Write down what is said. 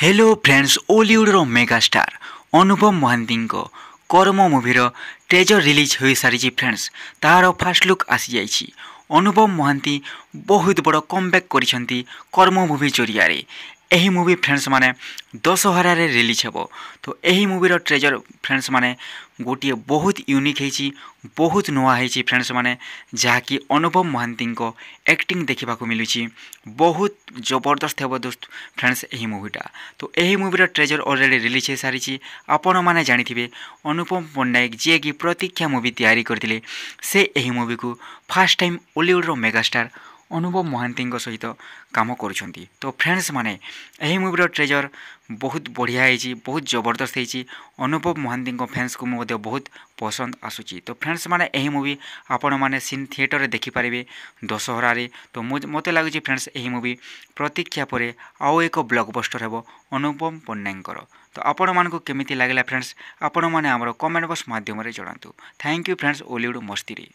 Hello friends ओलीउडर megastar अनुपम महांती कर्म मुभीर treasure release हो सारी फ्रेंड्स तार फास्ट लुक आसी जाइए। अनुपम महांती बहुत बड़ कमबैक करिसेंती कर्म मुवी जरिया यही मुवी फ्रेंड्स माने दशहरा रे रिलीज हेबो। तो यही मुवीर ट्रेजर फ्रेंड्स माने गोटे बहुत यूनिक है, बहुत नुआ है फ्रेंड्स माने जहाँकि अनुपम महांती एक्टिंग देखा मिलूँ बहुत जबरदस्त हेबो दोस्त फ्रेंड्स यही मुवीटा। तो यही मुवीर ट्रेजर ऑलरेडी रिलीज हो सारी आपण मैंने जानी अनुपम पट्टनायक जी कि प्रतीक्षा मुवी तैयारी करते से यही मुवी को फास्ट टाइम ओलीउडर मेगास्टार अनुपम महांती सहित काम करुँच। तो फ्रेंड्स माने यही मुवीर ट्रेजर बहुत बढ़िया है, बहुत जबरदस्त है। अनुपम महांती फैंस को मुझे बहुत पसंद आसूची। तो फ्रेंड्स माने यही मुवी आपण मैंने सिन थिएटर देखिपारे दशहरा रे। तो मत लगुच फ्रेंड्स यही मुवी प्रतीक्षा पर आउ एक ब्लॉकबस्टर हेबो अनुपम पट्टनायक। तो आपण मानक केमिति लागला फ्रेंड्स आपण माने हमर कमेंट बॉक्स माध्यम रे जणातु। थैंक यू फ्रेंड्स ओलीउड मस्ती रे।